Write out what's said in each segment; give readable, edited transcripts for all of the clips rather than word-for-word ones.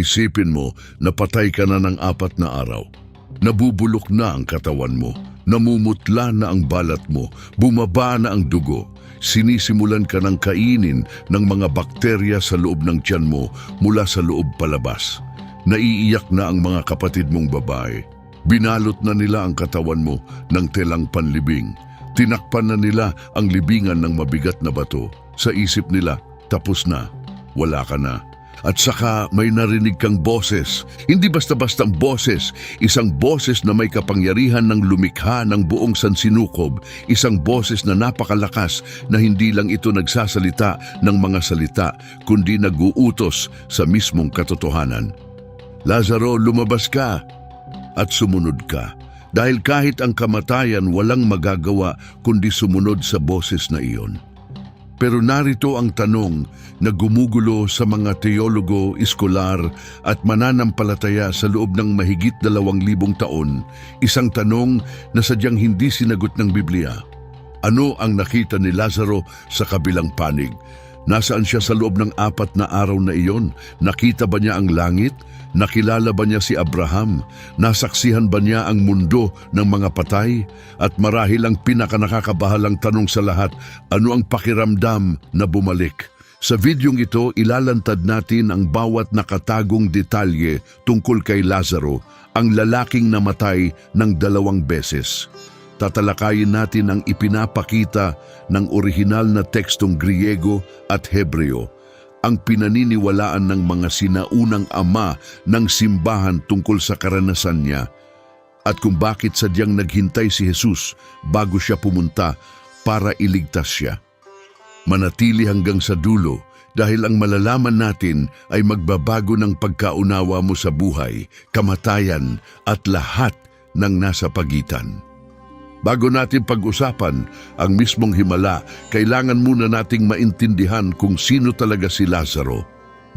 Isipin mo na patay ka na ng 4 na araw. Nabubulok na ang katawan mo, namumutla na ang balat mo, bumaba na ang dugo. Sinisimulan ka ng kainin ng mga bakterya sa loob ng tiyan mo mula sa loob palabas. Naiiyak na ang mga kapatid mong babae. Binalot na nila ang katawan mo ng telang panlibing. Tinakpan na nila ang libingan ng mabigat na bato. Sa isip nila, tapos na, wala ka na. At saka may narinig kang boses, hindi basta-bastang boses, isang boses na may kapangyarihan ng lumikha ng buong sansinukob, isang boses na napakalakas na hindi lang ito nagsasalita ng mga salita, kundi nag-uutos sa mismong katotohanan. Lazaro, lumabas ka at sumunod ka, dahil kahit ang kamatayan walang magagawa kundi sumunod sa boses na iyon. Pero narito ang tanong na gumugulo sa mga teologo, iskolar at mananampalataya sa loob ng mahigit 2,000 taon, isang tanong na sadyang hindi sinagot ng Biblia. Ano ang nakita ni Lazaro sa kabilang panig? Nasaan siya sa loob ng 4 na araw na iyon? Nakita ba niya ang langit? Nakilala ba niya si Abraham? Nasaksihan ba niya ang mundo ng mga patay? At marahil ang pinakanakakabahalang tanong sa lahat, ano ang pakiramdam na bumalik? Sa videong ito, ilalantad natin ang bawat nakatagong detalye tungkol kay Lazaro, ang lalaking namatay ng 2 beses. Tatalakayin natin ang ipinapakita ng orihinal na tekstong Griego at Hebreo, ang pinaniniwalaan ng mga sinaunang ama ng simbahan tungkol sa karanasan niya, at kung bakit sadyang naghintay si Jesus bago siya pumunta para iligtas siya. Manatili hanggang sa dulo dahil ang malalaman natin ay magbabago ng pagkaunawa mo sa buhay, kamatayan at lahat ng nasa pagitan. Bago natin pag-usapan ang mismong himala, kailangan muna nating maintindihan kung sino talaga si Lazaro,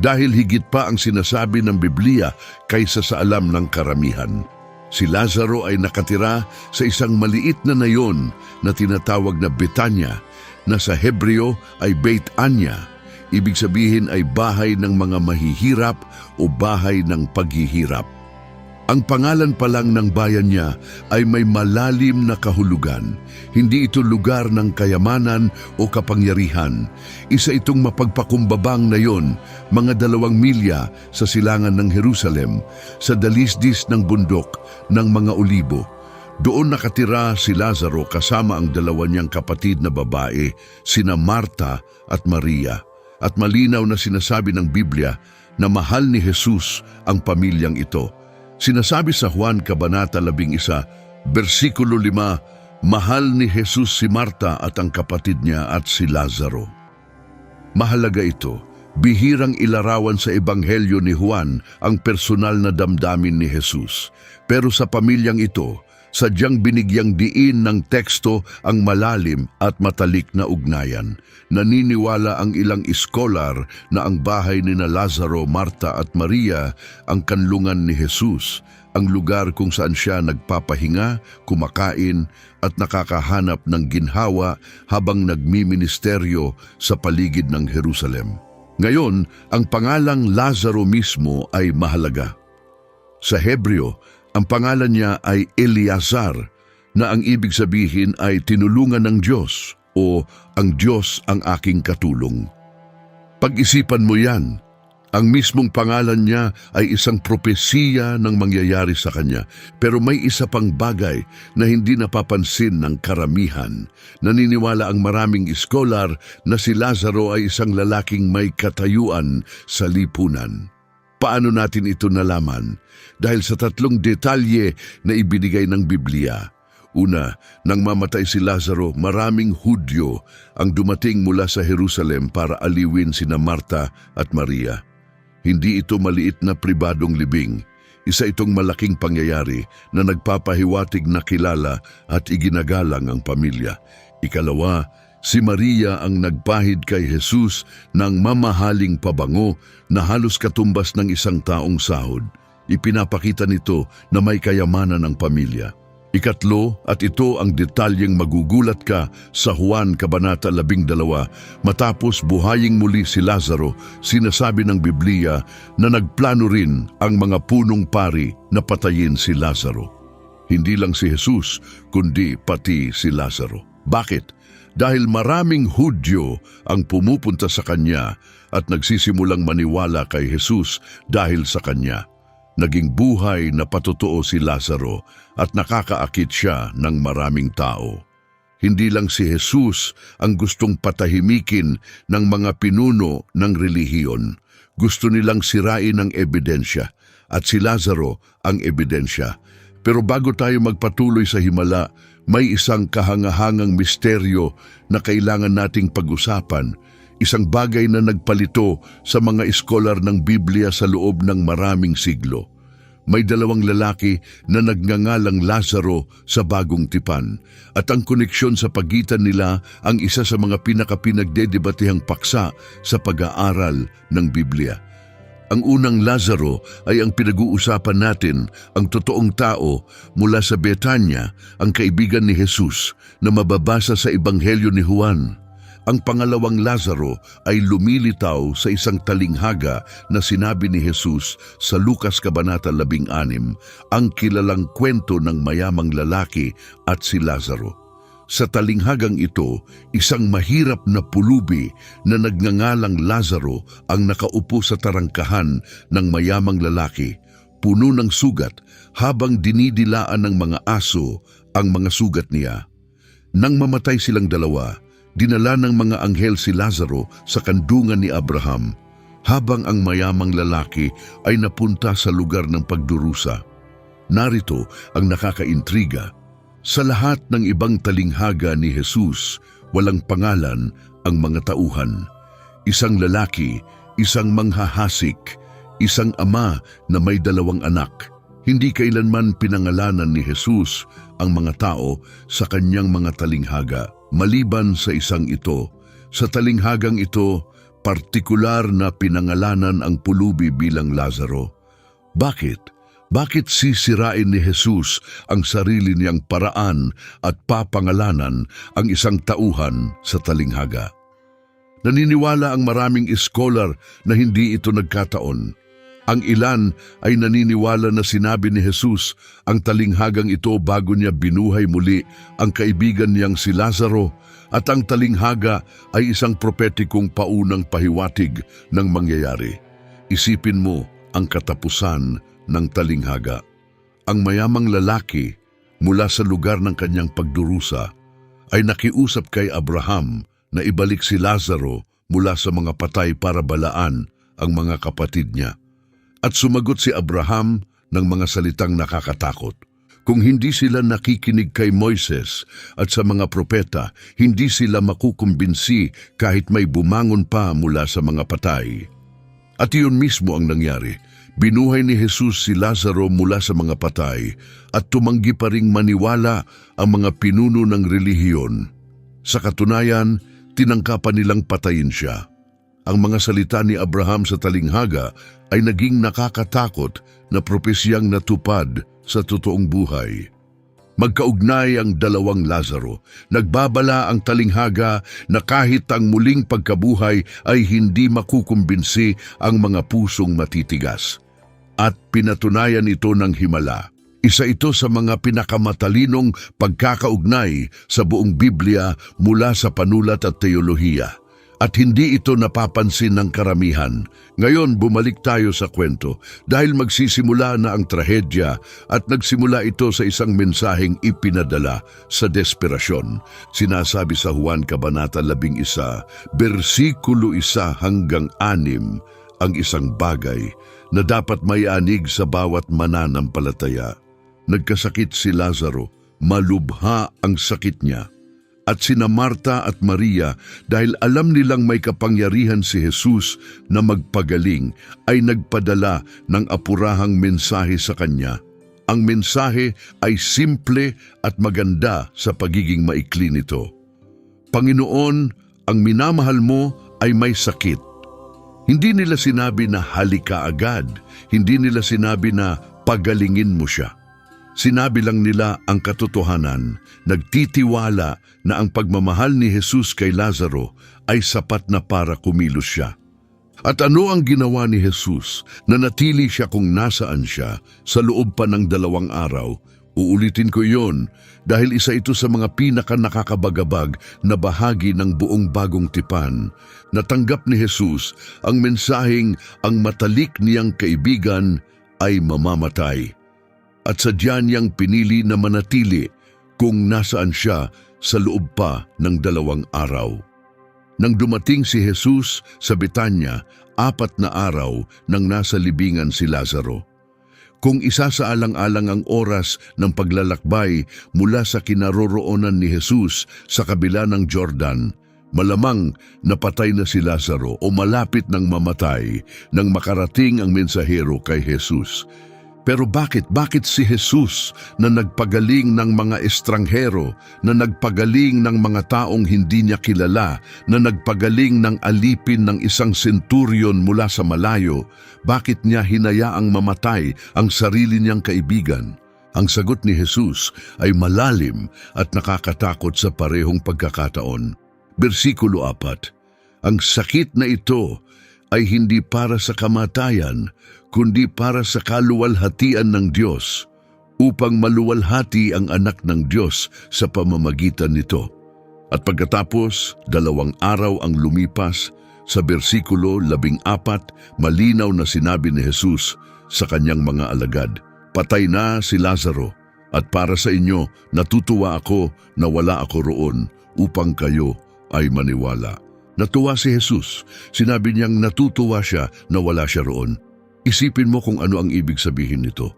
dahil higit pa ang sinasabi ng Biblia kaysa sa alam ng karamihan. Si Lazaro ay nakatira sa isang maliit na nayon na tinatawag na Betania, na sa Hebreo ay Beit Anya, ibig sabihin ay bahay ng mga mahihirap o bahay ng paghihirap. Ang pangalan pa lang ng bayan niya ay may malalim na kahulugan. Hindi ito lugar ng kayamanan o kapangyarihan. Isa itong mapagpakumbabang nayon, mga 2 milya sa silangan ng Jerusalem, sa dalisdis ng bundok ng mga Olibo. Doon nakatira si Lazaro kasama ang 2 niyang kapatid na babae, sina Marta at Maria. At malinaw na sinasabi ng Biblia na mahal ni Jesus ang pamilyang ito. Sinasabi sa Juan Kabanata 11, versikulo 5, mahal ni Jesus si Marta at ang kapatid niya at si Lazaro. Mahalaga ito, bihirang ilarawan sa Ebanghelyo ni Juan ang personal na damdamin ni Jesus. Pero sa pamilyang ito, sadyang binigyang diin ng teksto ang malalim at matalik na ugnayan. Naniniwala ang ilang iskolar na ang bahay ni Lazaro, Marta at Maria ang kanlungan ni Jesus, ang lugar kung saan siya nagpapahinga, kumakain at nakakahanap ng ginhawa habang nagmiministeryo sa paligid ng Jerusalem. Ngayon, ang pangalang Lazaro mismo ay mahalaga. Sa Hebreo, ang pangalan niya ay Eleazar, na ang ibig sabihin ay tinulungan ng Diyos o ang Diyos ang aking katulong. Pag-isipan mo yan, ang mismong pangalan niya ay isang propesiya ng mangyayari sa kanya. Pero may isa pang bagay na hindi napapansin ng karamihan. Naniniwala ang maraming iskolar na si Lazaro ay isang lalaking may katayuan sa lipunan. Paano natin ito nalaman? Dahil sa 3 detalye na ibinigay ng Biblia. Una, nang mamatay si Lazaro, maraming Hudyo ang dumating mula sa Jerusalem para aliwin sina Marta at Maria. Hindi ito maliit na pribadong libing. Isa itong malaking pangyayari na nagpapahiwatig na kilala at iginagalang ang pamilya. Ikalawa, si Maria ang nagpahid kay Jesus ng mamahaling pabango na halos katumbas ng isang taong sahod. Ipinapakita nito na may kayamanan ng pamilya. Ikatlo, at ito ang detalyeng magugulat ka sa Juan Kabanata 12, matapos buhaying muli si Lazaro, sinasabi ng Biblia na nagplano rin ang mga punong pari na patayin si Lazaro. Hindi lang si Jesus, kundi pati si Lazaro. Bakit? Dahil maraming Hudyo ang pumupunta sa kanya at nagsisimulang maniwala kay Jesus dahil sa kanya. Naging buhay na patotoo si Lazaro at nakakaakit siya ng maraming tao. Hindi lang si Jesus ang gustong patahimikin ng mga pinuno ng relihiyon. Gusto nilang sirain ang ebidensya at si Lazaro ang ebidensya. Pero bago tayo magpatuloy sa himala, may isang kahangahangang misteryo na kailangan nating pag-usapan. Isang bagay na nagpalito sa mga iskolar ng Biblia sa loob ng maraming siglo. May dalawang lalaki na nagngangalang Lazaro sa Bagong Tipan at ang koneksyon sa pagitan nila ang isa sa mga pinakapinagdedebatehang paksa sa pag-aaral ng Biblia. Ang unang Lazaro ay ang pinag-uusapan natin, ang totoong tao mula sa Betanya, ang kaibigan ni Jesus na mababasa sa Ebanghelyo ni Juan. Ang pangalawang Lazaro ay lumilitaw sa isang talinghaga na sinabi ni Jesus sa Lucas Kabanata 16, ang kilalang kwento ng mayamang lalaki at si Lazaro. Sa talinghagang ito, isang mahirap na pulubi na nagngangalang Lazaro ang nakaupo sa tarangkahan ng mayamang lalaki, puno ng sugat habang dinidilaan ng mga aso ang mga sugat niya. Nang mamatay silang dalawa, dinala ng mga anghel si Lazaro sa kandungan ni Abraham, habang ang mayamang lalaki ay napunta sa lugar ng pagdurusa. Narito ang nakakaintriga. Sa lahat ng ibang talinghaga ni Jesus, walang pangalan ang mga tauhan. Isang lalaki, isang manghahasik, isang ama na may dalawang anak. Hindi kailanman pinangalanan ni Jesus ang mga tao sa kanyang mga talinghaga. Maliban sa isang ito, sa talinghagang ito, partikular na pinangalanan ang pulubi bilang Lazaro. Bakit? Bakit sisirain ni Jesus ang sarili niyang paraan at papangalanan ang isang tauhan sa talinghaga? Naniniwala ang maraming iskolar na hindi ito nagkataon. Ang ilan ay naniniwala na sinabi ni Jesus ang talinghagang ito bago niya binuhay muli ang kaibigan niyang si Lazaro, at ang talinghaga ay isang propetikong paunang pahiwatig ng mangyayari. Isipin mo ang katapusan ng talinghaga. Ang mayamang lalaki mula sa lugar ng kanyang pagdurusa ay nakiusap kay Abraham na ibalik si Lazaro mula sa mga patay para balaan ang mga kapatid niya. At sumagot si Abraham ng mga salitang nakakatakot. Kung hindi sila nakikinig kay Moises at sa mga propeta, hindi sila makukumbinsi kahit may bumangon pa mula sa mga patay. At iyon mismo ang nangyari. Binuhay ni Jesus si Lazaro mula sa mga patay at tumanggi pa ring maniwala ang mga pinuno ng relihiyon. Sa katunayan, tinangkapan nilang patayin siya. Ang mga salita ni Abraham sa talinghaga ay naging nakakatakot na propesyang natupad sa totoong buhay. Magkaugnay ang dalawang Lazaro. Nagbabala ang talinghaga na kahit ang muling pagkabuhay ay hindi makukumbinsi ang mga pusong matitigas. At pinatunayan ito ng himala. Isa ito sa mga pinakamatalinong pagkakaugnay sa buong Biblia mula sa panulat at teolohiya. At hindi ito napapansin ng karamihan. Ngayon bumalik tayo sa kwento dahil magsisimula na ang trahedya at nagsimula ito sa isang mensaheng ipinadala sa desperasyon. Sinasabi sa Juan Kabanata 11, versikulo 1 hanggang 6, ang isang bagay na dapat may anig sa bawat mananampalataya. Nagkasakit si Lazaro, malubha ang sakit niya. At sina Marta at Maria, dahil alam nilang may kapangyarihan si Jesus na magpagaling, ay nagpadala ng apurahang mensahe sa kanya. Ang mensahe ay simple at maganda sa pagiging maikli nito. Panginoon, ang minamahal mo ay may sakit. Hindi nila sinabi na halika agad. Hindi nila sinabi na pagalingin mo siya. Sinabi lang nila ang katotohanan, nagtitiwala na ang pagmamahal ni Jesus kay Lazaro ay sapat na para kumilos siya. At ano ang ginawa ni Jesus? Nanatili siya kung nasaan siya sa loob pa ng 2 araw. Uulitin ko yon dahil isa ito sa mga pinaka-nakakabagabag na bahagi ng buong bagong tipan. Natanggap ni Jesus ang mensaheng ang matalik niyang kaibigan ay mamamatay. At sadya niyang pinili na manatili kung nasaan siya sa loob pa ng 2 araw. Nang dumating si Jesus sa Betanya, 4 na araw nang nasa libingan si Lazaro. Kung isasaalang-alang ang oras ng paglalakbay mula sa kinaroroonan ni Jesus sa kabila ng Jordan, malamang napatay na si Lazaro o malapit ng mamatay nang makarating ang mensahero kay Jesus. Pero bakit si Jesus na nagpagaling ng mga estranghero, na nagpagaling ng mga taong hindi niya kilala, na nagpagaling ng alipin ng isang centurion mula sa malayo, bakit niya hinayaang mamatay ang sarili niyang kaibigan? Ang sagot ni Jesus ay malalim at nakakatakot sa parehong pagkakataon. Bersikulo 4, ang sakit na ito ay hindi para sa kamatayan, kundi para sa kaluwalhatian ng Diyos, upang maluwalhati ang anak ng Diyos sa pamamagitan nito. At pagkatapos, 2 araw ang lumipas, sa bersikulo 14, malinaw na sinabi ni Jesus sa kanyang mga alagad, "Patay na si Lazaro, at para sa inyo, natutuwa ako na wala ako roon, upang kayo ay maniwala." Natuwa si Jesus. Sinabi niyang natutuwa siya na wala siya roon. Isipin mo kung ano ang ibig sabihin nito.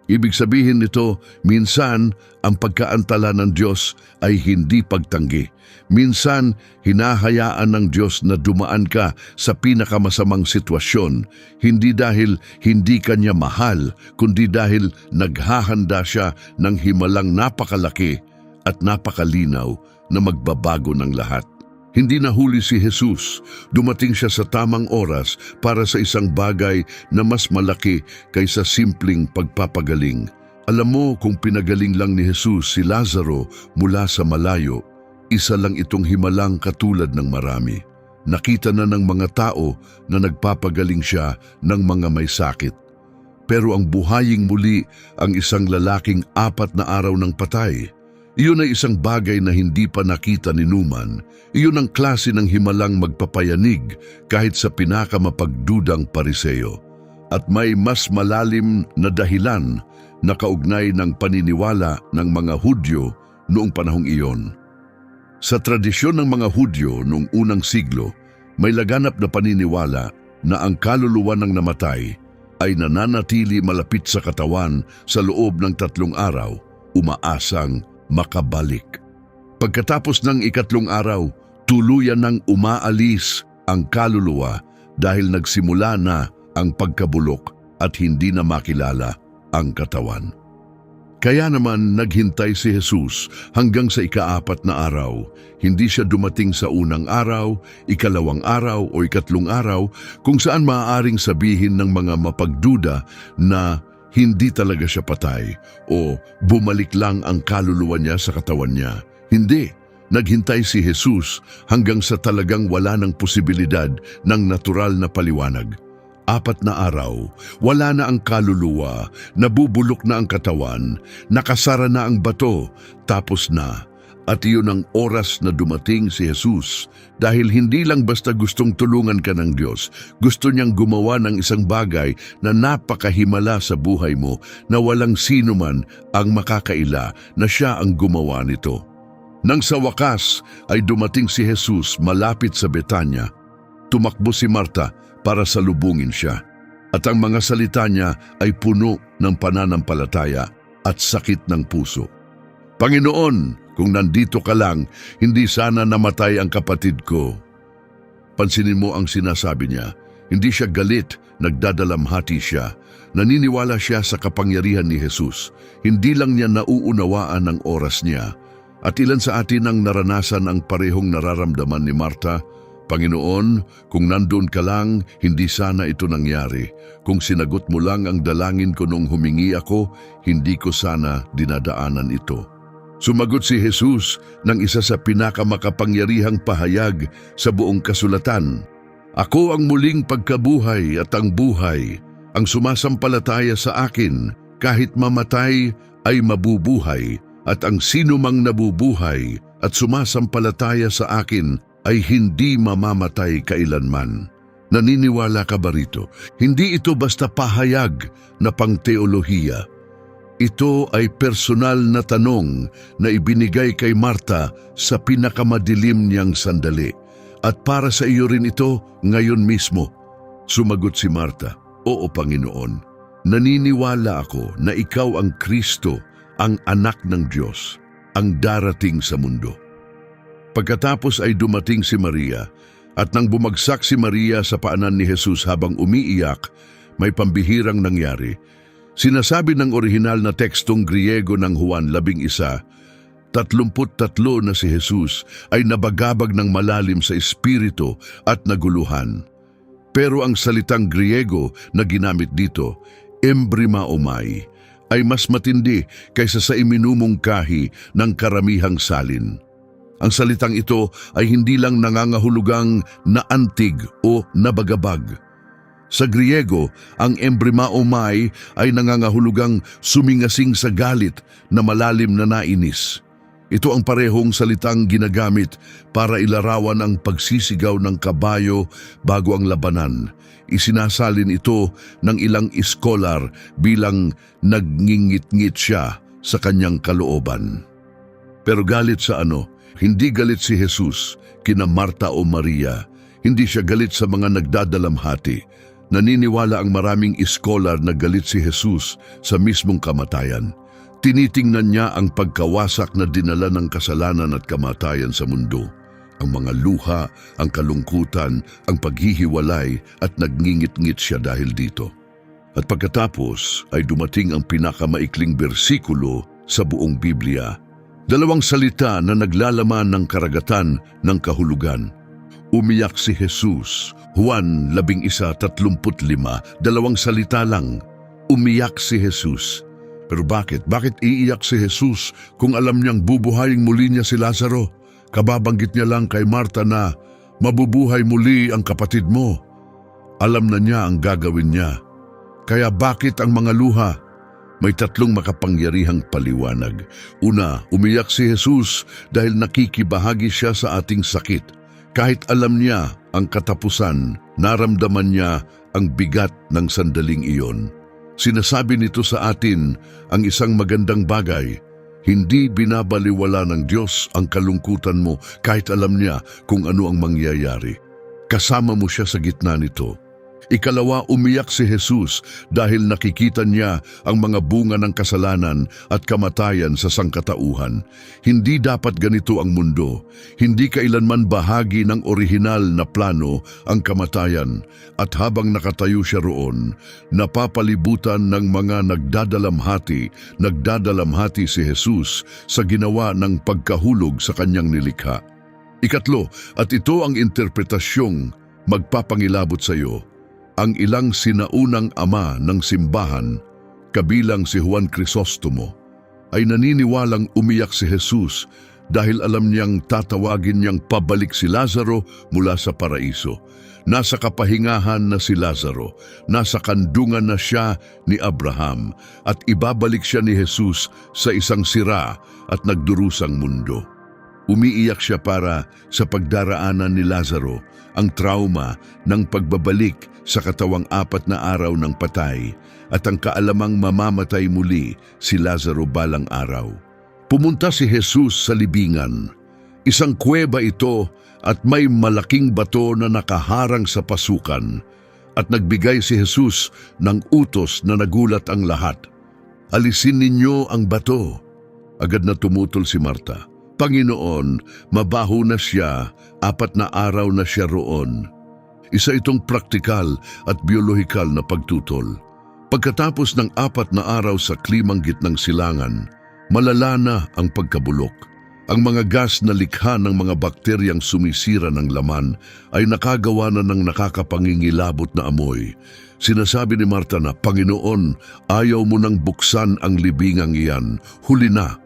Ibig sabihin nito, minsan ang pagkaantala ng Diyos ay hindi pagtanggi. Minsan, hinahayaan ng Diyos na dumaan ka sa pinakamasamang sitwasyon, hindi dahil hindi kanya mahal, kundi dahil naghahanda siya ng himalang napakalaki at napakalinaw na magbabago ng lahat. Hindi nahuli si Jesus. Dumating siya sa tamang oras para sa isang bagay na mas malaki kaysa simpleng pagpapagaling. Alam mo, kung pinagaling lang ni Jesus si Lazaro mula sa malayo, isa lang itong himalang katulad ng marami. Nakita na ng mga tao na nagpapagaling siya ng mga may sakit. Pero ang buhaying muli ang isang lalaking 4 na araw ng patay. Iyon ay isang bagay na hindi pa nakita ni Numan. Iyon ang klase ng himalang magpapayanig kahit sa pinakamapagdudang pariseo. At may mas malalim na dahilan na kaugnay ng paniniwala ng mga Hudyo noong panahong iyon. Sa tradisyon ng mga Hudyo noong unang siglo, may laganap na paniniwala na ang kaluluwa ng namatay ay nananatili malapit sa katawan sa loob ng 3 araw, umaasang makabalik. Pagkatapos ng 3 araw, tuluyan nang umaalis ang kaluluwa dahil nagsimula na ang pagkabulok at hindi na makilala ang katawan. Kaya naman naghintay si Jesus hanggang sa 4 na araw. Hindi siya dumating sa unang araw, 2 araw o 3 araw kung saan maaaring sabihin ng mga mapagduda na hindi talaga siya patay o bumalik lang ang kaluluwa niya sa katawan niya. Hindi. Naghintay si Jesus hanggang sa talagang wala ng posibilidad ng natural na paliwanag. 4 na araw, wala na ang kaluluwa, nabubulok na ang katawan, nakasara na ang bato, tapos na. At iyon ang oras na dumating si Jesus dahil hindi lang basta gustong tulungan ka ng Diyos, gusto niyang gumawa ng isang bagay na napakahimala sa buhay mo na walang sino man ang makakaila na siya ang gumawa nito. Nang sa wakas ay dumating si Jesus malapit sa Betanya, tumakbo si Marta para salubungin siya. At ang mga salita niya ay puno ng pananampalataya at sakit ng puso. "Panginoon, kung nandito ka lang, hindi sana namatay ang kapatid ko." Pansinin mo ang sinasabi niya. Hindi siya galit, nagdadalamhati siya. Naniniwala siya sa kapangyarihan ni Jesus. Hindi lang niya nauunawaan ang oras niya. At ilan sa atin ang naranasan ang parehong nararamdaman ni Marta, Panginoon, kung nandun ka lang, hindi sana ito nangyari. Kung sinagot mo lang ang dalangin ko nung humingi ako, hindi ko sana dinadaanan ito. Sumagot si Jesus ng isa sa pinakamakapangyarihang pahayag sa buong kasulatan. Ako ang muling pagkabuhay at ang buhay. Ang sumasampalataya sa akin, kahit mamatay, ay mabubuhay. At ang sinumang nabubuhay at sumasampalataya sa akin ay hindi mamamatay kailanman. Naniniwala ka ba rito? Hindi ito basta pahayag na pangteolohiya. Ito ay personal na tanong na ibinigay kay Marta sa pinakamadilim niyang sandali. At para sa iyo rin ito ngayon mismo. Sumagot si Marta, "Oo, Panginoon, naniniwala ako na ikaw ang Kristo, ang anak ng Diyos, ang darating sa mundo." Pagkatapos ay dumating si Maria, at nang bumagsak si Maria sa paanan ni Jesus habang umiiyak, may pambihirang nangyari. Sinasabi ng orihinal na tekstong Griego ng Juan 11, 33 na si Jesus ay nabagabag ng malalim sa espiritu at naguluhan. Pero ang salitang Griego na ginamit dito, embrimaomai, ay mas matindi kaysa sa iminumong kahi ng karamihang salin. Ang salitang ito ay hindi lang nangangahulugang naantig o nabagabag. Sa Griego, ang embrimaomai ay nangangahulugang sumingasing sa galit na malalim na nainis. Ito ang parehong salitang ginagamit para ilarawan ang pagsisigaw ng kabayo bago ang labanan. Isinasalin ito ng ilang iskolar bilang nagngingit-ngit siya sa kanyang kalooban. Pero galit sa ano? Hindi galit si Jesus kina Marta o Maria. Hindi siya galit sa mga nagdadalamhati. Naniniwala ang maraming iskolar na galit si Jesus sa mismong kamatayan. Tinitingnan niya ang pagkawasak na dinala ng kasalanan at kamatayan sa mundo. Ang mga luha, ang kalungkutan, ang paghihiwalay at nagngingit-ngit siya dahil dito. At pagkatapos ay dumating ang pinakamaikling bersikulo sa buong Biblia. Dalawang salita na naglalaman ng karagatan ng kahulugan. Umiyak si Jesus. Juan 11:35, dalawang salita lang. Umiyak si Jesus. Pero bakit? Bakit iiyak si Jesus kung alam niyang bubuhayin muli niya si Lazaro? Kababanggit niya lang kay Marta na mabubuhay muli ang kapatid mo. Alam na niya ang gagawin niya. Kaya bakit ang mga luha? May tatlong makapangyarihang paliwanag. Una, umiyak si Jesus dahil nakikibahagi siya sa ating sakit. Kahit alam niya ang katapusan, naramdaman niya ang bigat ng sandaling iyon. Sinasabi nito sa atin ang isang magandang bagay. Hindi binabaliwala ng Diyos ang kalungkutan mo kahit alam niya kung ano ang mangyayari. Kasama mo siya sa gitna nito. Ikalawa, umiyak si Jesus dahil nakikita niya ang mga bunga ng kasalanan at kamatayan sa sangkatauhan. Hindi dapat ganito ang mundo. Hindi kailanman bahagi ng orihinal na plano ang kamatayan. At habang nakatayo siya roon, napapalibutan ng mga nagdadalamhati si Jesus sa ginawa ng pagkahulog sa kanyang nilikha. Ikatlo, at ito ang interpretasyong magpapangilabot sa iyo. Ang ilang sinaunang ama ng simbahan, kabilang si Juan Crisostomo, ay naniniwalang umiyak si Jesus dahil alam niyang tatawagin niyang pabalik si Lazaro mula sa paraiso. Nasa kapahingahan na si Lazaro, nasa kandungan na siya ni Abraham, at ibabalik siya ni Jesus sa isang sira at nagdurusang mundo. Umiiyak siya para sa pagdaraanan ni Lazaro, ang trauma ng pagbabalik sa katawang 4 na araw ng patay at ang kaalamang mamamatay muli si Lazaro balang araw. Pumunta si Jesus sa libingan. Isang kuweba ito at may malaking bato na nakaharang sa pasukan, at nagbigay si Jesus ng utos na nagulat ang lahat. Alisin ninyo ang bato. Agad na tumutol si Marta. Panginoon, mabaho na siya, 4 na araw na siya roon. Isa itong praktikal at biolohikal na pagtutol. Pagkatapos ng 4 na araw sa klimang gitnang silangan, malala na ang pagkabulok. Ang mga gas na likha ng mga bakteryang sumisira ng laman ay nakagawa na ng nakakapangingilabot na amoy. Sinasabi ni Marta na, "Panginoon, ayaw mo nang buksan ang libingang iyan, huli na."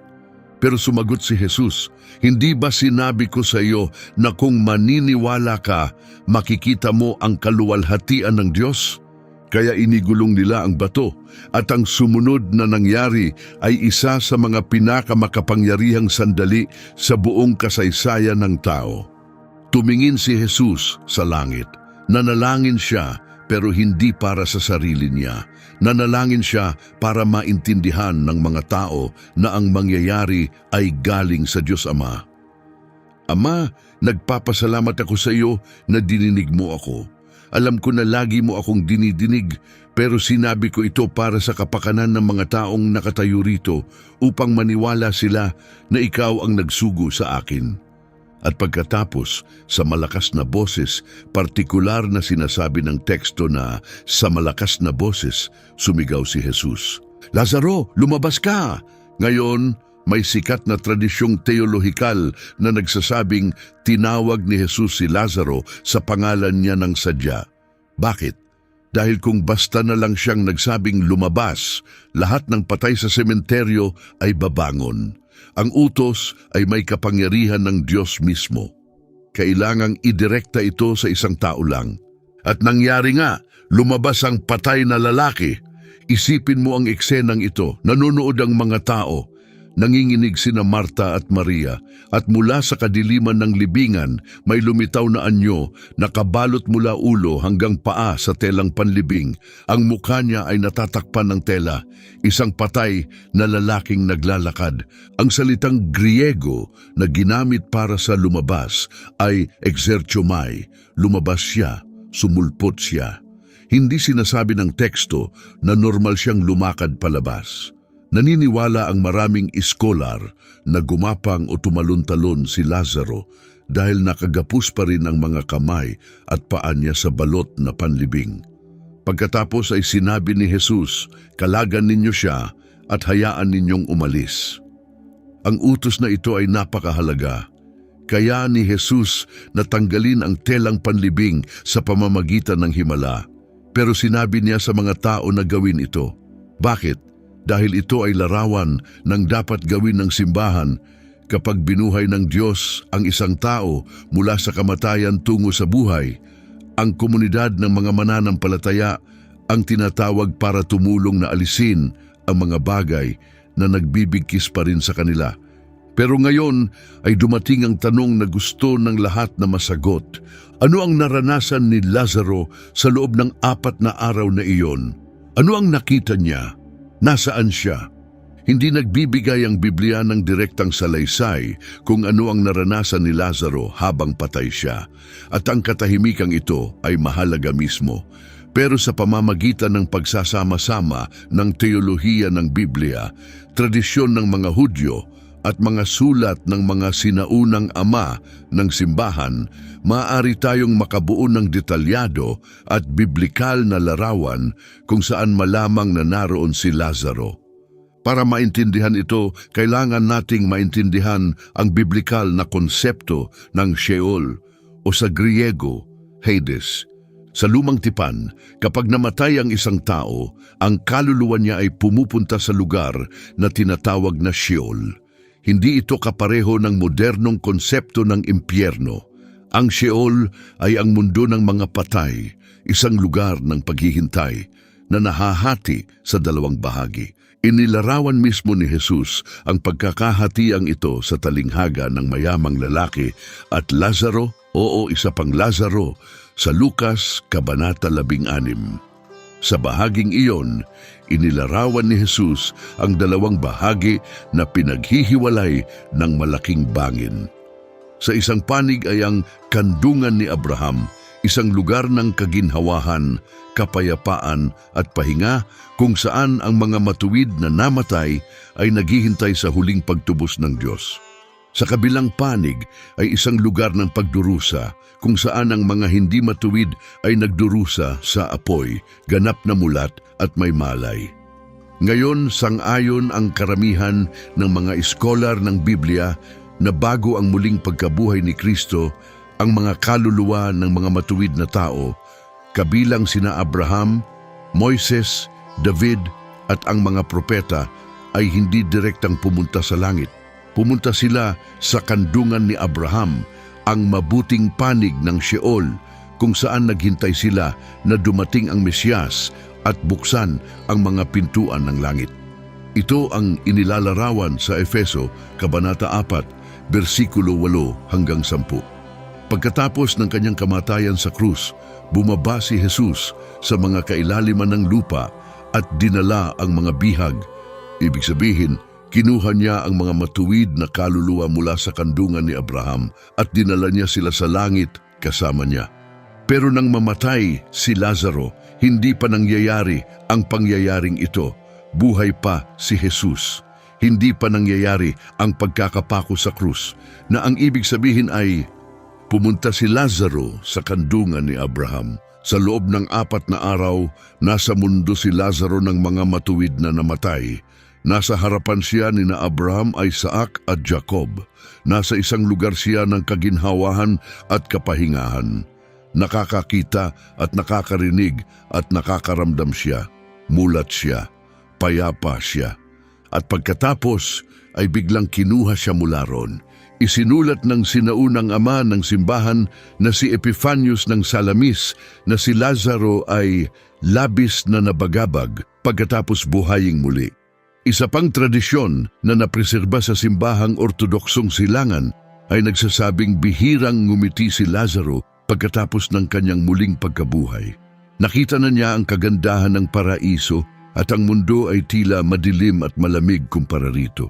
Pero sumagot si Jesus, "Hindi ba sinabi ko sa iyo na kung maniniwala ka, makikita mo ang kaluwalhatian ng Diyos?" Kaya inigulong nila ang bato at ang sumunod na nangyari ay isa sa mga pinakamakapangyarihang sandali sa buong kasaysayan ng tao. Tumingin si Jesus sa langit. Nanalangin siya pero hindi para sa sarili niya. Nanalangin siya para maintindihan ng mga tao na ang mangyayari ay galing sa Diyos Ama. "Ama, nagpapasalamat ako sa iyo na dininig mo ako. Alam ko na lagi mo akong dinidinig, pero sinabi ko ito para sa kapakanan ng mga taong nakatayo rito upang maniwala sila na ikaw ang nagsugo sa akin." At pagkatapos, sa malakas na boses, partikular na sinasabi ng teksto na sa malakas na boses, sumigaw si Jesus, "Lazaro, lumabas ka!" Ngayon, may sikat na tradisyong teolohikal na nagsasabing tinawag ni Jesus si Lazaro sa pangalan niya ng sadya. Bakit? Dahil kung basta na lang siyang nagsabing lumabas, lahat ng patay sa sementeryo ay babangon. Ang utos ay may kapangyarihan ng Diyos mismo. Kailangang idirekta ito sa isang tao lang. At nangyari nga, lumabas ang patay na lalaki. Isipin mo ang eksenang ito, nanonood ang mga tao. Nanginginig sina Marta at Maria at mula sa kadiliman ng libingan may lumitaw na anyo na kabalot mula ulo hanggang paa sa telang panlibing. Ang mukha niya ay natatakpan ng tela, isang patay na lalaking naglalakad. Ang salitang Griego na ginamit para sa lumabas ay exerchomai, lumabas siya, sumulpot siya. Hindi sinasabi ng teksto na normal siyang lumakad palabas. Naniniwala ang maraming iskolar na gumapang o tumalon-talon si Lazaro dahil nakagapos pa rin ang mga kamay at paa niya sa balot na panlibing. Pagkatapos ay sinabi ni Jesus, "Kalagan ninyo siya at hayaan ninyong umalis." Ang utos na ito ay napakahalaga. Kaya ni Jesus natanggalin ang telang panlibing sa pamamagitan ng himala. Pero sinabi niya sa mga tao na gawin ito. Bakit? Dahil ito ay larawan ng dapat gawin ng simbahan kapag binuhay ng Diyos ang isang tao mula sa kamatayan tungo sa buhay. Ang komunidad ng mga mananampalataya ang tinatawag para tumulong na alisin ang mga bagay na nagbibigkis pa rin sa kanila. Pero ngayon ay dumating ang tanong na gusto ng lahat na masagot. Ano ang naranasan ni Lazaro sa loob ng 4 na araw na iyon? Ano ang nakita niya? Nasaan siya? Hindi nagbibigay ang Biblia ng direktang salaysay kung ano ang naranasan ni Lazaro habang patay siya. At ang katahimikang ito ay mahalaga mismo. Pero sa pamamagitan ng pagsasama-sama ng teolohiya ng Biblia, tradisyon ng mga Hudyo at mga sulat ng mga sinaunang ama ng simbahan, maaari tayong makabuo ng detalyado at biblikal na larawan kung saan malamang na naroon si Lazaro. Para maintindihan ito, kailangan nating maintindihan ang biblikal na konsepto ng Sheol o sa Griego, Hades. Sa lumang tipan, kapag namatay ang isang tao, ang kaluluwa niya ay pumupunta sa lugar na tinatawag na Sheol. Hindi ito kapareho ng modernong konsepto ng impyerno. Ang Sheol ay ang mundo ng mga patay, isang lugar ng paghihintay na nahahati sa 2 bahagi. Inilarawan mismo ni Jesus ang pagkakahatiang ito sa talinghaga ng mayamang lalaki at Lazaro, isa pang Lazaro, sa Lucas, Kabanata 16. Sa bahaging iyon, inilarawan ni Jesus ang 2 bahagi na pinaghihiwalay ng malaking bangin. Sa isang panig ay ang kandungan ni Abraham, isang lugar ng kaginhawahan, kapayapaan at pahinga kung saan ang mga matuwid na namatay ay naghihintay sa huling pagtubos ng Diyos. Sa kabilang panig ay isang lugar ng pagdurusa kung saan ang mga hindi matuwid ay nagdurusa sa apoy, ganap na mulat at may malay. Ngayon, sang-ayon ang karamihan ng mga iskolar ng Biblia, na bago ang muling pagkabuhay ni Kristo, ang mga kaluluwa ng mga matuwid na tao, kabilang sina Abraham, Moises, David at ang mga propeta ay hindi direktang pumunta sa langit. Pumunta sila sa kandungan ni Abraham, ang mabuting panig ng Sheol, kung saan naghintay sila na dumating ang Mesyas at buksan ang mga pintuan ng langit. Ito ang inilalarawan sa Efeso, Kabanata 4, versikulo 8 hanggang 10. Pagkatapos ng kanyang kamatayan sa krus, bumaba si Jesus sa mga kailaliman ng lupa at dinala ang mga bihag. Ibig sabihin, kinuha niya ang mga matuwid na kaluluwa mula sa kandungan ni Abraham at dinala niya sila sa langit kasama niya. Pero nang mamatay si Lazaro, hindi pa nangyayari ang pangyayaring ito. Buhay pa si Jesus. Hindi pa nangyayari ang pagkakapako sa krus, na ang ibig sabihin ay pumunta si Lazaro sa kandungan ni Abraham. Sa loob ng 4 na araw, nasa mundo si Lazaro ng mga matuwid na namatay. Nasa harapan siya ni na Abraham, Isaac at Jacob. Nasa isang lugar siya ng kaginhawahan at kapahingahan. Nakakakita at nakakarinig at nakakaramdam siya. Mulat siya. Payapa siya. At pagkatapos ay biglang kinuha siya mula ron. Isinulat ng sinaunang ama ng simbahan na si Epifanius ng Salamis na si Lazaro ay labis na nabagabag pagkatapos buhaying muli. Isa pang tradisyon na napreserba sa simbahang ortodoksong silangan ay nagsasabing bihirang ngumiti si Lazaro pagkatapos ng kanyang muling pagkabuhay. Nakita na niya ang kagandahan ng paraiso at ang mundo ay tila madilim at malamig kumpara rito.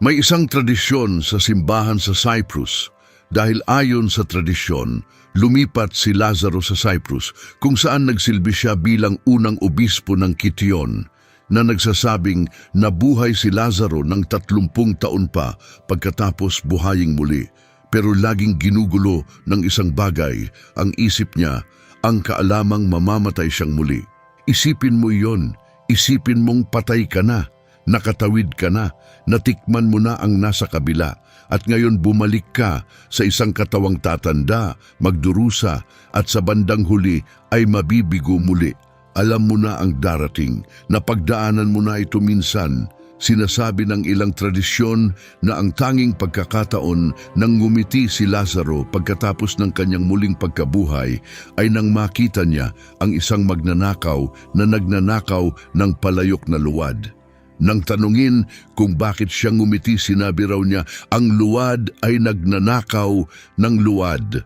May isang tradisyon sa simbahan sa Cyprus dahil ayon sa tradisyon, lumipat si Lazaro sa Cyprus kung saan nagsilbi siya bilang unang obispo ng Kition na nagsasabing nabuhay si Lazaro ng 30 taon pa pagkatapos buhaying muli. Pero laging ginugulo ng isang bagay ang isip niya, ang kaalamang mamamatay siyang muli. Isipin mo iyon, isipin mong patay ka na. Nakatawid ka na, natikman mo na ang nasa kabila, at ngayon bumalik ka sa isang katawang tatanda, magdurusa, at sa bandang huli ay mabibigo muli. Alam mo na ang darating, napagdaanan mo na ito minsan. Sinasabi ng ilang tradisyon na ang tanging pagkakataon nang ngumiti si Lazaro pagkatapos ng kanyang muling pagkabuhay ay nang makita niya ang isang magnanakaw na nagnanakaw ng palayok na luwad. Nang tanungin kung bakit siya ngumiti, sinabi raw niya, ang luwad ay nagnanakaw ng luwad.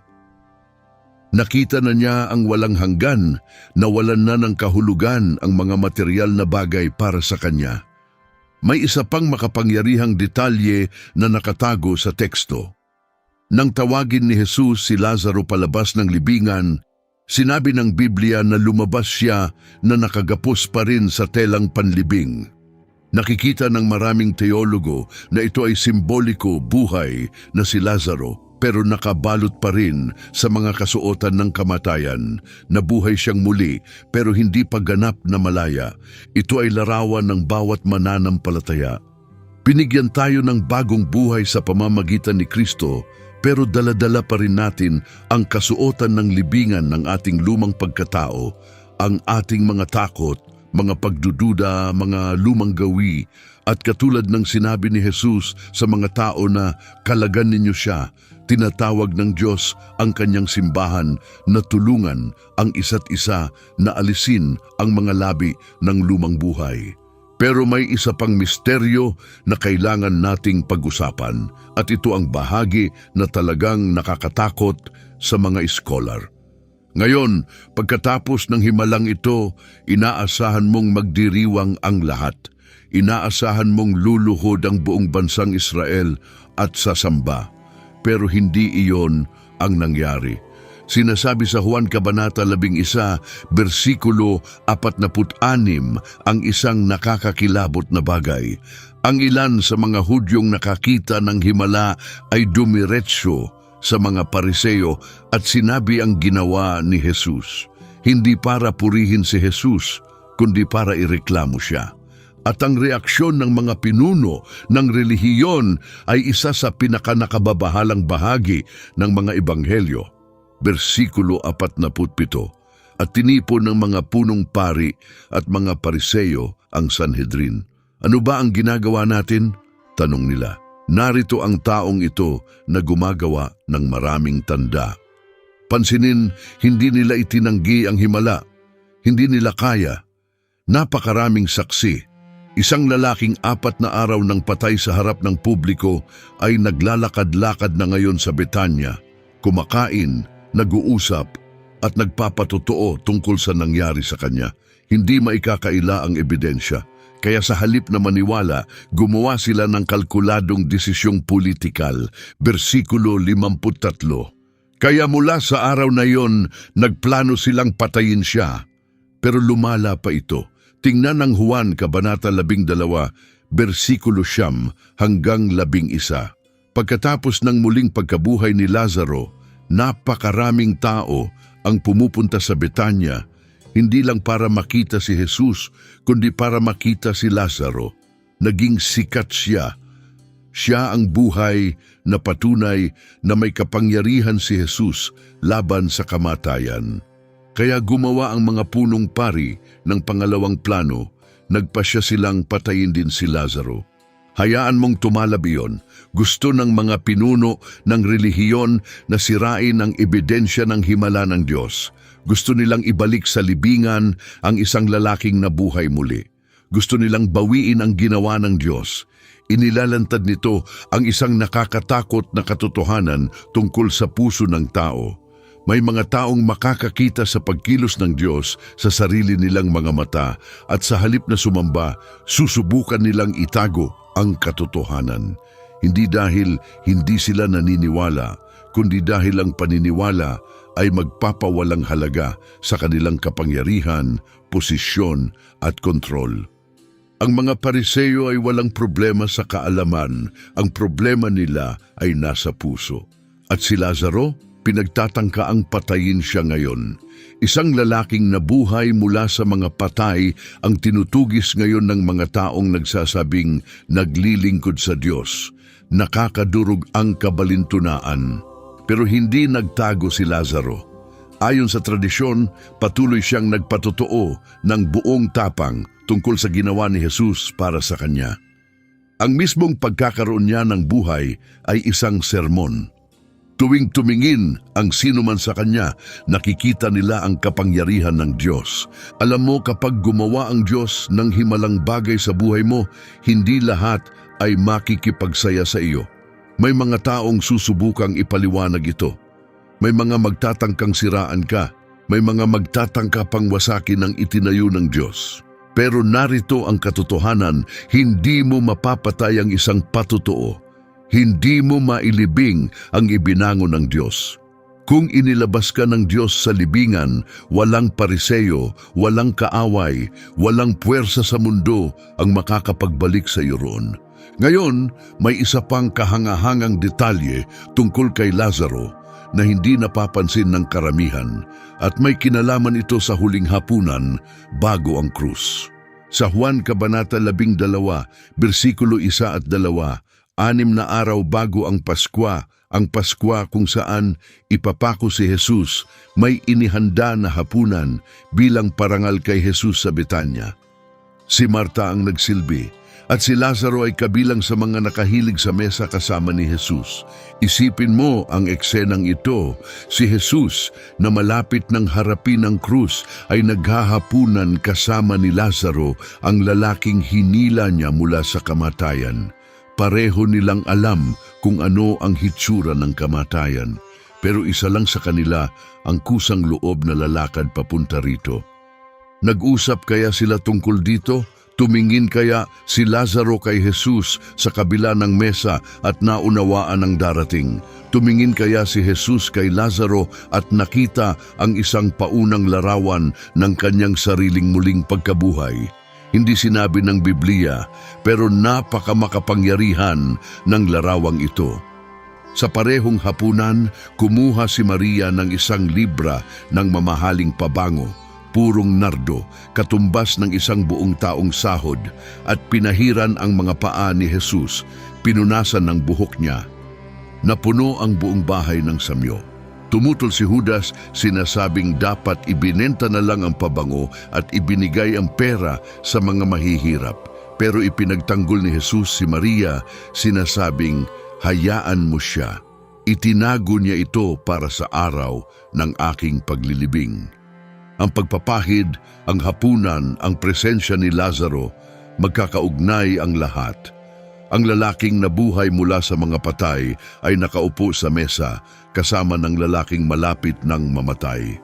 Nakita na niya ang walang hanggan, nawalan na ng kahulugan ang mga material na bagay para sa kanya. May isa pang makapangyarihang detalye na nakatago sa teksto. Nang tawagin ni Jesus si Lazaro palabas ng libingan, sinabi ng Biblia na lumabas siya na nakagapos pa rin sa telang panlibing. Nakikita ng maraming teologo na ito ay simboliko buhay na si Lazaro, pero nakabalot pa rin sa mga kasuotan ng kamatayan. Nabuhay siyang muli pero hindi pa ganap na malaya. Ito ay larawan ng bawat mananampalataya. Binigyan tayo ng bagong buhay sa pamamagitan ni Kristo, pero dala-dala pa rin natin ang kasuotan ng libingan ng ating lumang pagkatao, ang ating mga takot, mga pagdududa, mga lumang gawi, at katulad ng sinabi ni Jesus sa mga tao na kalagan ninyo siya, tinatawag ng Diyos ang kanyang simbahan na tulungan ang isa't isa na alisin ang mga labi ng lumang buhay. Pero may isa pang misteryo na kailangan nating pag-usapan, at ito ang bahagi na talagang nakakatakot sa mga scholar. Ngayon, pagkatapos ng himalang ito, inaasahan mong magdiriwang ang lahat. Inaasahan mong luluhod ang buong bansang Israel at sasamba. Pero hindi iyon ang nangyari. Sinasabi sa Juan Kabanata 11, versikulo 46 ang isang nakakakilabot na bagay. Ang ilan sa mga Hudyong nakakita ng himala ay dumiretso sa mga Pariseo at sinabi ang ginawa ni Jesus. Hindi para purihin si Jesus, kundi para ireklamo siya. At ang reaksyon ng mga pinuno ng relihiyon ay isa sa pinakanakababahalang bahagi ng mga ebanghelyo. Bersikulo 47. At tinipon ng mga punong pari at mga pariseyo ang Sanhedrin. Ano ba ang ginagawa natin? Tanong nila. Narito ang taong ito na gumagawa ng maraming tanda. Pansinin, hindi nila itinanggi ang himala. Hindi nila kaya. Napakaraming saksi. Isang lalaking 4 na araw ng patay sa harap ng publiko ay naglalakad-lakad na ngayon sa Betanya, kumakain, nag-uusap, at nagpapatotoo tungkol sa nangyari sa kanya. Hindi maikakaila ang ebidensya. Kaya sa halip na maniwala, gumawa sila ng kalkuladong desisyong politikal. Bersikulo 53. Kaya mula sa araw na yon, nagplano silang patayin siya. Pero lumala pa ito. Tingnan ng Juan Kabanata 12, bersikulo 9 hanggang 11. Pagkatapos ng muling pagkabuhay ni Lazaro, napakaraming tao ang pumupunta sa Betanya, hindi lang para makita si Jesus, kundi para makita si Lazaro. Naging sikat siya. Siya ang buhay na patunay na may kapangyarihan si Jesus laban sa kamatayan. Kaya gumawa ang mga punong pari ng pangalawang plano, nagpasya silang patayin din si Lazaro. Hayaan mong tumalab iyon. Gusto ng mga pinuno ng relihiyon na sirain ang ebidensya ng himala ng Diyos. Gusto nilang ibalik sa libingan ang isang lalaking nabuhay muli. Gusto nilang bawiin ang ginawa ng Diyos. Inilalantad nito ang isang nakakatakot na katotohanan tungkol sa puso ng tao. May mga taong makakakita sa pagkilos ng Diyos sa sarili nilang mga mata at sa halip na sumamba, susubukan nilang itago ang katotohanan. Hindi dahil hindi sila naniniwala, kundi dahil ang paniniwala ay magpapawalang halaga sa kanilang kapangyarihan, posisyon at kontrol. Ang mga Pariseyo ay walang problema sa kaalaman, ang problema nila ay nasa puso. At si Lazaro, pinagtatangka ang patayin siya ngayon. Isang lalaking nabuhay mula sa mga patay ang tinutugis ngayon ng mga taong nagsasabing naglilingkod sa Diyos. Nakakadurog ang kabalintunaan. Pero hindi nagtago si Lazaro. Ayon sa tradisyon, patuloy siyang nagpatotoo ng buong tapang tungkol sa ginawa ni Jesus para sa kanya. Ang mismong pagkakaroon niya ng buhay ay isang sermon. Tuwing tumingin ang sino man sa kanya, nakikita nila ang kapangyarihan ng Diyos. Alam mo, kapag gumawa ang Diyos ng himalang bagay sa buhay mo, hindi lahat ay makikipagsaya sa iyo. May mga taong susubukang ipaliwanag ito. May mga magtatangkang siraan ka. May mga magtatangka pang wasakin ang itinayo ng Diyos. Pero narito ang katotohanan, hindi mo mapapatay ang isang patotoo. Hindi mo mailibing ang ibinangon ng Diyos. Kung inilabas ka ng Diyos sa libingan, walang pariseyo, walang kaaway, walang puwersa sa mundo ang makakapagbalik sa iyo roon. Ngayon, may isa pang kahangahangang detalye tungkol kay Lazaro na hindi napapansin ng karamihan at may kinalaman ito sa huling hapunan bago ang krus. Sa Juan Kabanata 12, bersikulo 1 at 2, 6 na araw bago ang Paskwa kung saan ipapako si Jesus, may inihanda na hapunan bilang parangal kay Jesus sa Betanya. Si Marta ang nagsilbi at si Lazaro ay kabilang sa mga nakahilig sa mesa kasama ni Jesus. Isipin mo ang eksenang ito, si Jesus na malapit ng harapin ng krus ay naghahapunan kasama ni Lazaro, ang lalaking hinila niya mula sa kamatayan. Pareho nilang alam kung ano ang hitsura ng kamatayan, pero isa lang sa kanila ang kusang loob na lalakad papunta rito. Nag-usap kaya sila tungkol dito? Tumingin kaya si Lazaro kay Jesus sa kabila ng mesa at naunawaan ang darating? Tumingin kaya si Jesus kay Lazaro at nakita ang isang paunang larawan ng kanyang sariling muling pagkabuhay? Hindi sinabi ng Biblia, pero napakamakapangyarihan ng larawang ito. Sa parehong hapunan, kumuha si Maria ng isang libra ng mamahaling pabango. purong nardo, katumbas ng isang buong taong sahod, at pinahiran ang mga paa ni Jesus, pinunasan ng buhok niya. Napuno ang buong bahay ng samyo. Tumutol si Judas, sinasabing dapat ibinenta na lang ang pabango at ibinigay ang pera sa mga mahihirap. Pero ipinagtanggol ni Jesus si Maria, sinasabing, hayaan mo siya. Itinago niya ito para sa araw ng aking paglilibing. Ang pagpapahid, ang hapunan, ang presensya ni Lazaro, magkakaugnay ang lahat. Ang lalaking nabuhay mula sa mga patay ay nakaupo sa mesa kasama ng lalaking malapit ng mamatay.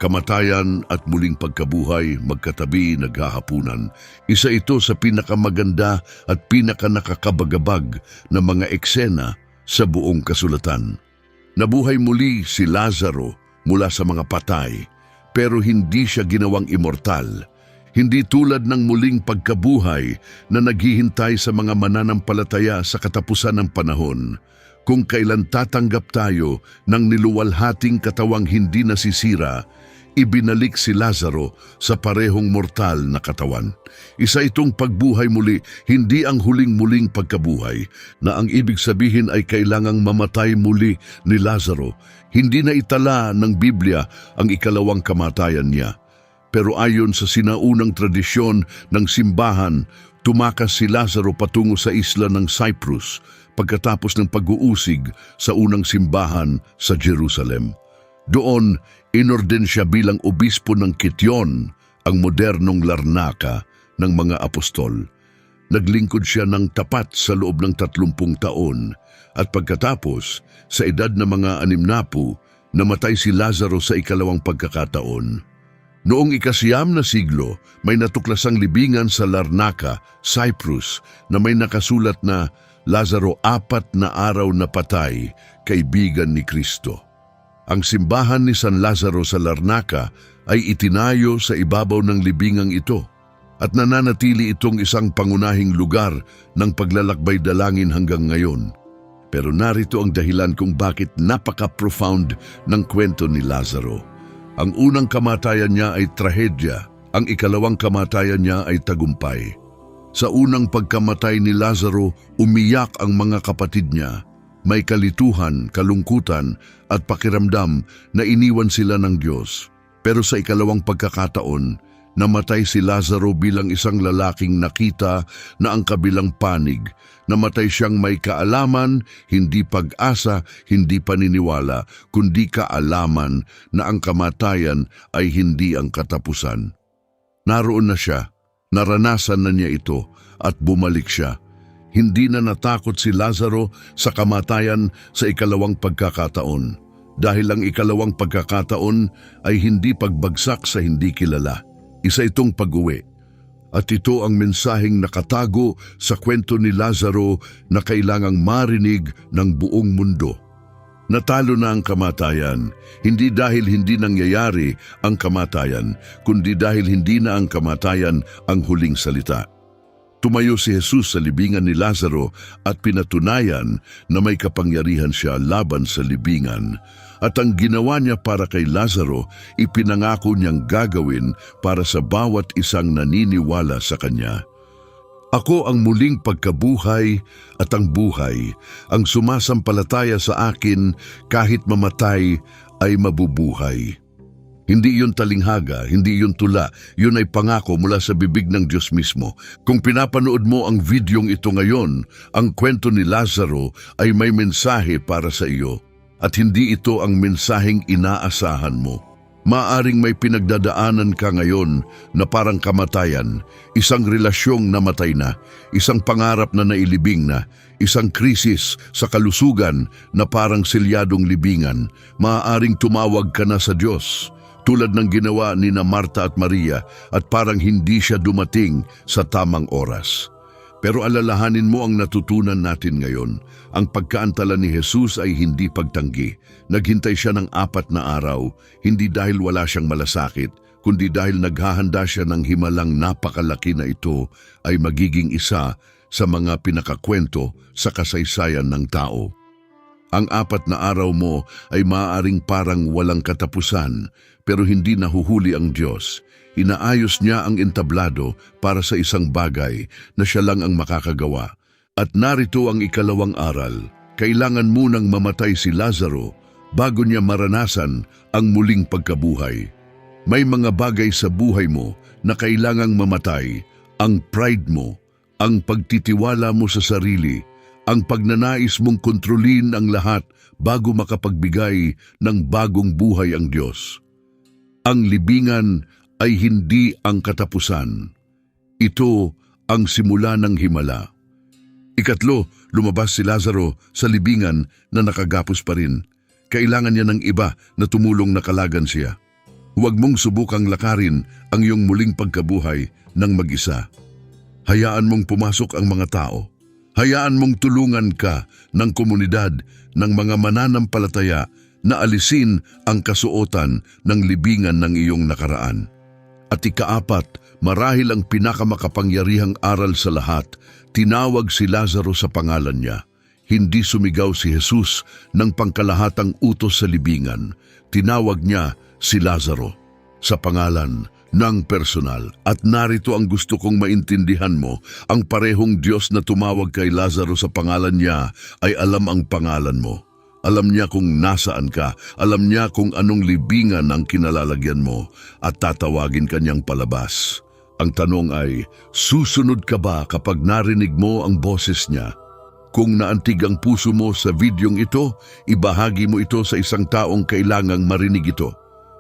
Kamatayan at muling pagkabuhay, magkatabi, naghahapunan. Isa ito sa pinakamaganda at pinakanakakabagabag na mga eksena sa buong kasulatan. Nabuhay muli si Lazaro mula sa mga patay, pero hindi siya ginawang immortal. Hindi tulad ng muling pagkabuhay na naghihintay sa mga mananampalataya sa katapusan ng panahon, kung kailan tatanggap tayo ng niluwalhating katawang hindi nasisira. Ibinalik si Lazaro sa parehong mortal na katawan. Isa itong pagbuhay muli, hindi ang huling-muling pagkabuhay, na ang ibig sabihin ay kailangang mamatay muli ni Lazaro. Hindi na itala ng Biblia ang ikalawang kamatayan niya. Pero ayon sa sinaunang tradisyon ng simbahan, tumakas si Lazaro patungo sa isla ng Cyprus pagkatapos ng pag-uusig sa unang simbahan sa Jerusalem. Doon, inorden siya bilang obispo ng Kityon, ang modernong Larnaca ng mga apostol. Naglingkod siya ng tapat sa loob ng 30 taon at pagkatapos, sa edad na mga 60, namatay si Lazaro sa ikalawang pagkakataon. Noong ika-9 na siglo, may natuklasang libingan sa Larnaca, Cyprus, na may nakasulat na Lazaro 4 na araw na patay, kaibigan ni Kristo. Ang simbahan ni San Lazaro sa Larnaca ay itinayo sa ibabaw ng libingang ito at nananatili itong isang pangunahing lugar ng paglalakbay dalangin hanggang ngayon. Pero narito ang dahilan kung bakit napaka-profound ng kwento ni Lazaro. Ang unang kamatayan niya ay trahedya, ang ikalawang kamatayan niya ay tagumpay. Sa unang pagkamatay ni Lazaro, umiyak ang mga kapatid niya. May kalituhan, kalungkutan at pakiramdam na iniwan sila ng Diyos. Pero sa ikalawang pagkakataon, namatay si Lazaro bilang isang lalaking nakita na ang kabilang panig. Namatay siyang may kaalaman, hindi pag-asa, hindi paniniwala, kundi kaalaman na ang kamatayan ay hindi ang katapusan. Naroon na siya, naranasan na niya ito at bumalik siya. Hindi na natakot si Lazaro sa kamatayan sa ikalawang pagkakataon, dahil ang ikalawang pagkakataon ay hindi pagbagsak sa hindi kilala. Isa itong pag-uwi. At ito ang mensaheng nakatago sa kwento ni Lazaro na kailangang marinig ng buong mundo. Natalo na ang kamatayan, hindi dahil hindi nangyayari ang kamatayan, kundi dahil hindi na ang kamatayan ang huling salita. Tumayo si Jesus sa libingan ni Lazaro at pinatunayan na may kapangyarihan siya laban sa libingan. At ang ginawa niya para kay Lazaro, ipinangako niyang gagawin para sa bawat isang naniniwala sa kanya. Ako ang muling pagkabuhay at ang buhay, ang sumasampalataya sa akin kahit mamatay ay mabubuhay. Hindi yun talinghaga, hindi yun tula, yun ay pangako mula sa bibig ng Diyos mismo. Kung pinapanood mo ang videong ito ngayon, ang kwento ni Lazaro ay may mensahe para sa iyo. At hindi ito ang mensaheng inaasahan mo. Maaring may pinagdadaanan ka ngayon na parang kamatayan, isang relasyong namatay na, isang pangarap na nailibing na, isang krisis sa kalusugan na parang silyadong libingan. Maaaring tumawag ka na sa Diyos, tulad ng ginawa ni na Marta at Maria, at parang hindi siya dumating sa tamang oras. Pero alalahanin mo ang natutunan natin ngayon. Ang pagkaantala ni Jesus ay hindi pagtanggi. Naghintay siya ng 4 na araw, hindi dahil wala siyang malasakit, kundi dahil naghahanda siya ng himalang napakalaki na ito ay magiging isa sa mga pinakakwento sa kasaysayan ng tao. Ang 4 na araw mo ay maaaring parang walang katapusan, pero hindi nahuhuli ang Diyos. Inaayos niya ang entablado para sa isang bagay na siya lang ang makakagawa. At narito ang 2 aral. Kailangan munang mamatay si Lazaro bago niya maranasan ang muling pagkabuhay. May mga bagay sa buhay mo na kailangang mamatay. Ang pride mo, ang pagtitiwala mo sa sarili, ang pagnanais mong kontrolin ang lahat bago makapagbigay ng bagong buhay ang Diyos. Ang libingan ay hindi ang katapusan. Ito ang simula ng himala. 3, lumabas si Lazaro sa libingan na nakagapos pa rin. Kailangan niya ng iba na tumulong na kalagan siya. Huwag mong subukang lakarin ang iyong muling pagkabuhay ng mag-isa. Hayaan mong pumasok ang mga tao. Hayaan mong tulungan ka ng komunidad ng mga mananampalataya na alisin ang kasuotan ng libingan ng iyong nakaraan. At 4, marahil ang pinakamakapangyarihang aral sa lahat, tinawag si Lazaro sa pangalan niya. Hindi sumigaw si Jesus ng pangkalahatang utos sa libingan. Tinawag niya si Lazaro sa pangalan ng personal. At narito ang gusto kong maintindihan mo, ang parehong Diyos na tumawag kay Lazaro sa pangalan niya ay alam ang pangalan mo. Alam niya kung nasaan ka, alam niya kung anong libingan ang kinalalagyan mo at tatawagin kanyang palabas. Ang tanong ay, susunod ka ba kapag narinig mo ang boses niya? Kung naantig ang puso mo sa videong ito, ibahagi mo ito sa isang taong kailangang marinig ito.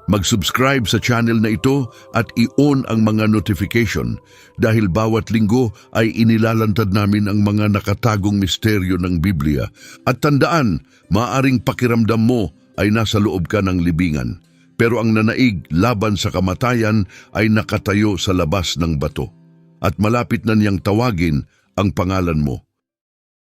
Mag-subscribe sa channel na ito at i-on ang mga notification dahil bawat linggo ay inilalantad namin ang mga nakatagong misteryo ng Biblia. At tandaan, maaring pakiramdam mo ay nasa loob ka ng libingan, pero ang nanaig laban sa kamatayan ay nakatayo sa labas ng bato. At malapit na niyang tawagin ang pangalan mo.